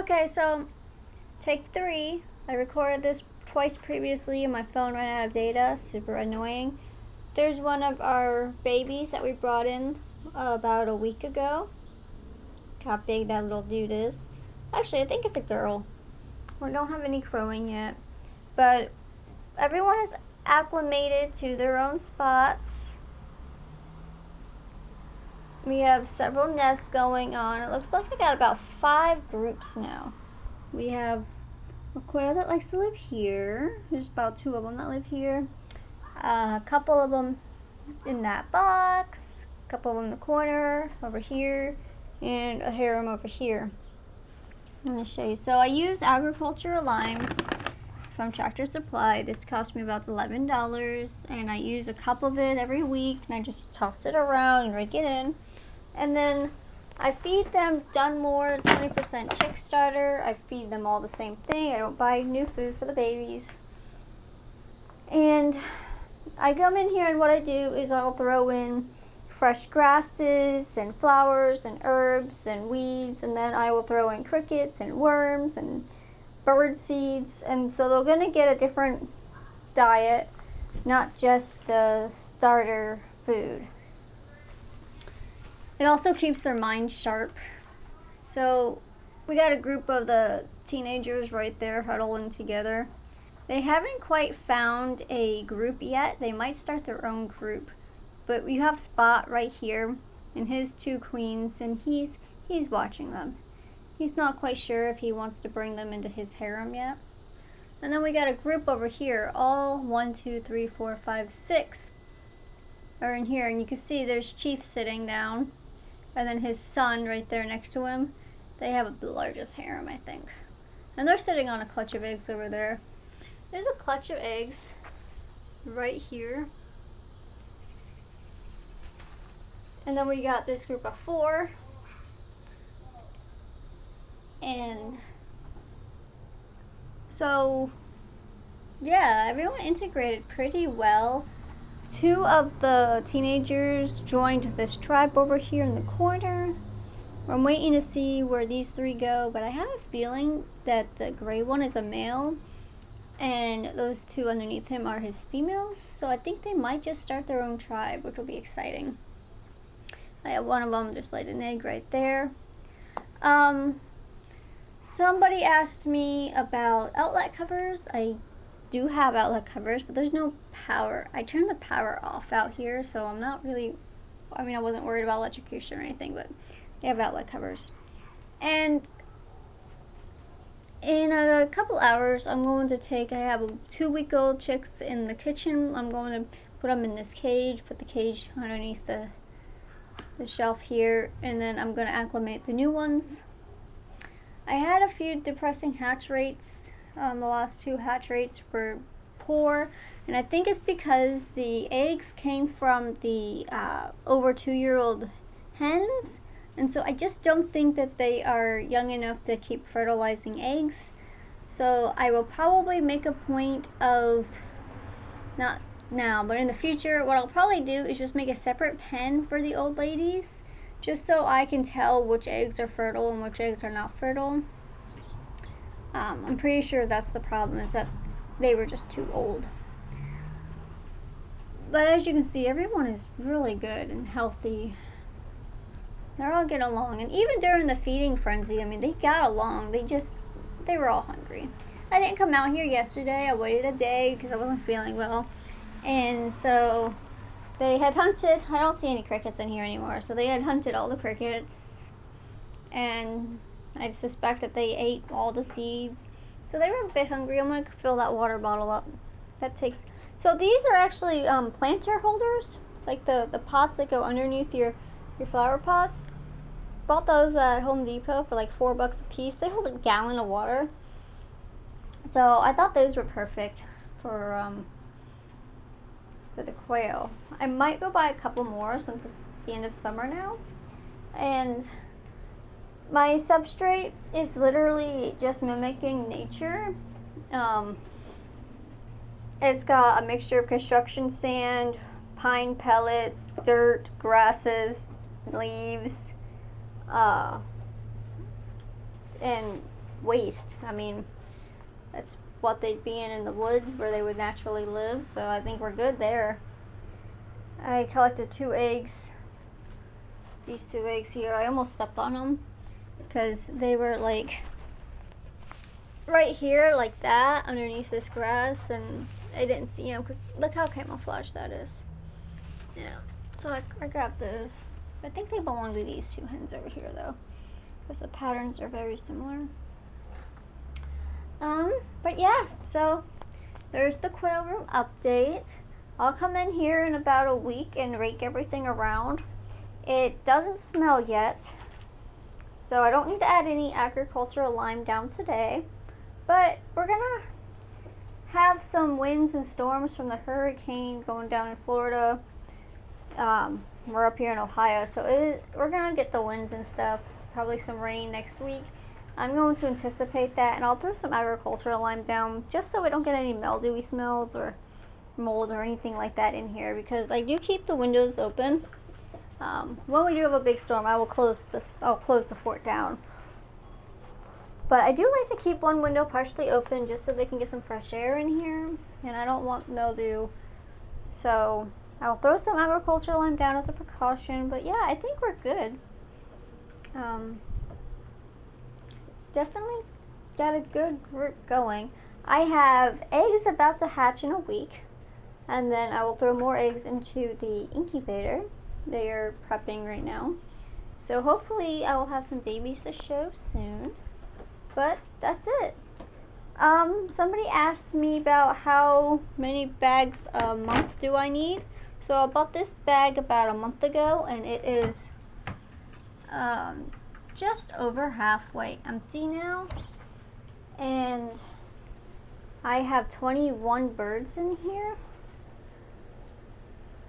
Okay, so take 3. I recorded this twice previously and my phone ran out of data. Super annoying. There's one of our babies that we brought in about a week ago. Look how big that little dude is. Actually, I think it's a girl. We don't have any crowing yet. But everyone is acclimated to their own spots. We have several nests going on. It looks like I got about 5 groups now. We have a quail that likes to live here. There's about 2 of them that live here. A couple of them in that box. A couple of them in the corner over here. And a harem over here. I'm going to show you. So I use agricultural lime from Tractor Supply. This cost me about $11. And I use a cup of it every week. And I just toss it around and rake it in. And then I feed them Dunmore 20% chick starter. I feed them all the same thing. I don't buy new food for the babies. And I come in here and what I do is I'll throw in fresh grasses and flowers and herbs and weeds. And then I will throw in crickets and worms and bird seeds. And so they're going to get a different diet, not just the starter food. It also keeps their mind sharp. So we got a group of the teenagers right there huddling together. They haven't quite found a group yet. They might start their own group. But we have Spot right here and his 2 queens, and he's watching them. He's not quite sure if he wants to bring them into his harem yet. And then we got a group over here. All 1, 2, 3, 4, 5, 6 are in here, and you can see there's Chief sitting down. And then his son right there next to him. They have the largest harem, I think. And they're sitting on a clutch of eggs over there. There's a clutch of eggs right here. And then we got this group of 4. And so, yeah, everyone integrated pretty well. 2 of the teenagers joined this tribe over here in the corner. I'm waiting to see where these 3 go, but I have a feeling that the gray one is a male and those 2 underneath him are his females. So I think they might just start their own tribe, which will be exciting. I have one of them just laid an egg right there. Somebody asked me about outlet covers. I do have outlet covers, but there's no power. I turned the power off out here, so I'm not really, I wasn't worried about electrocution or anything, but they have outlet covers. And in a couple hours, I'm going to I have 2-week-old chicks in the kitchen. I'm going to put them in this cage, put the cage underneath the shelf here, and then I'm going to acclimate the new ones. I had a few depressing hatch rates. The last 2 hatch rates were poor, and I think it's because the eggs came from the over 2-year-old hens, and so I just don't think that they are young enough to keep fertilizing eggs. So I will probably make a point of, not now, but in the future, what I'll probably do is just make a separate pen for the old ladies, just so I can tell which eggs are fertile and which eggs are not fertile. I'm pretty sure that's the problem, is that they were just too old. But as you can see, everyone is really good and healthy. They're all getting along. And even during the feeding frenzy, they got along. They were all hungry. I didn't come out here yesterday. I waited a day because I wasn't feeling well. And so they had hunted. I don't see any crickets in here anymore. So they had hunted all the crickets. And I suspect that they ate all the seeds. So they were a bit hungry. I'm going to fill that water bottle up. So these are actually planter holders. Like the pots that go underneath your flower pots. Bought those at Home Depot for like $4 a piece. They hold a gallon of water. So I thought those were perfect for the quail. I might go buy a couple more since it's the end of summer now. And my substrate is literally just mimicking nature. It's got a mixture of construction sand, pine pellets, dirt, grasses, leaves, and waste. I mean, that's what they'd be in the woods where they would naturally live, so I think we're good there. I collected 2 eggs. These 2 eggs here, I almost stepped on them because they were like right here like that underneath this grass, and I didn't see them because look how camouflaged that is. Yeah, so I grabbed those. I think they belong to these 2 hens over here though, because the patterns are very similar. But yeah, so there's the quail room update. I'll come in here in about a week and rake everything around. It doesn't smell yet, so I don't need to add any agricultural lime down today, but we're gonna have some winds and storms from the hurricane going down in Florida. We're up here in Ohio, so we're gonna get the winds and stuff, probably some rain next week. I'm going to anticipate that, and I'll throw some agricultural lime down just so we don't get any mildewy smells or mold or anything like that in here, because I do keep the windows open. When we do have a big storm, I'll close the fort down. But I do like to keep one window partially open just so they can get some fresh air in here, and I don't want mildew. So I'll throw some agricultural lime down as a precaution, but yeah, I think we're good. Definitely got a good group going. I have eggs about to hatch in a week, and then I will throw more eggs into the incubator. They are prepping right now, so hopefully I will have some babies to show soon. But that's it. Somebody asked me about how many bags a month do I need. So I bought this bag about a month ago, and it is just over halfway empty now, and I have 21 birds in here.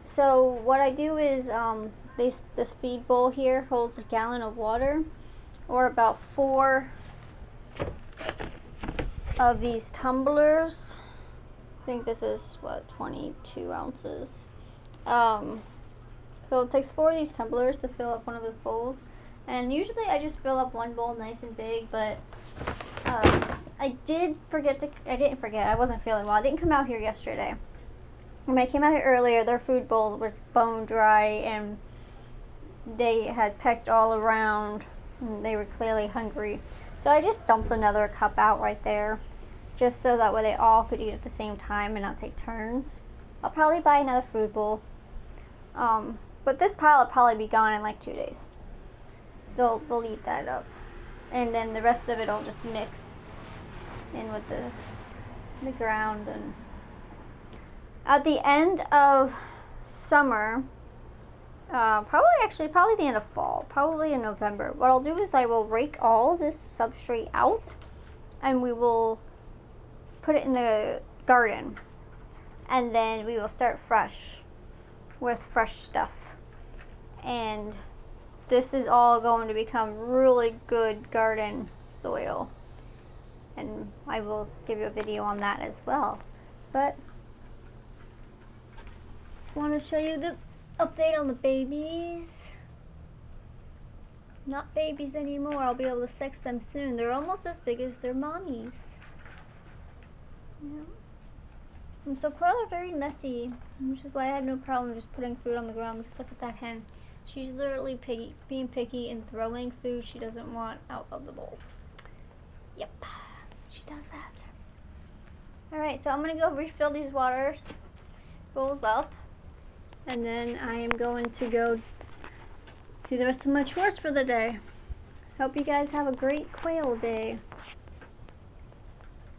So what I do is this feed bowl here holds a gallon of water, or about 4 of these tumblers. I think this is what, 22 ounces. So it takes 4 of these tumblers to fill up one of those bowls. And usually I just fill up one bowl nice and big, but I didn't forget, I wasn't feeling well. I didn't come out here yesterday. When I came out here earlier, their food bowl was bone dry, and they had pecked all around, and they were clearly hungry. So I just dumped another cup out right there, just so that way they all could eat at the same time and not take turns. I'll probably buy another food bowl. But this pile will probably be gone in like 2 days. They'll eat that up, and then the rest of it will just mix in with the ground. And at the end of summer, probably the end of fall, probably in November, what I'll do is I will rake all this substrate out, and we will put it in the garden, and then we will start fresh with fresh stuff. And this is all going to become really good garden soil, and I will give you a video on that as well. But just want to show you the update on the babies. Not babies anymore. I'll be able to sex them soon. They're almost as big as their mommies. Yeah. And so quail are very messy, which is why I had no problem just putting food on the ground, because look at that hen. She's literally being picky and throwing food she doesn't want out of the bowl. Yep, she does that. Alright, so I'm going to go refill these bowls up, and then I am going to go do the rest of my chores for the day. Hope you guys have a great quail day.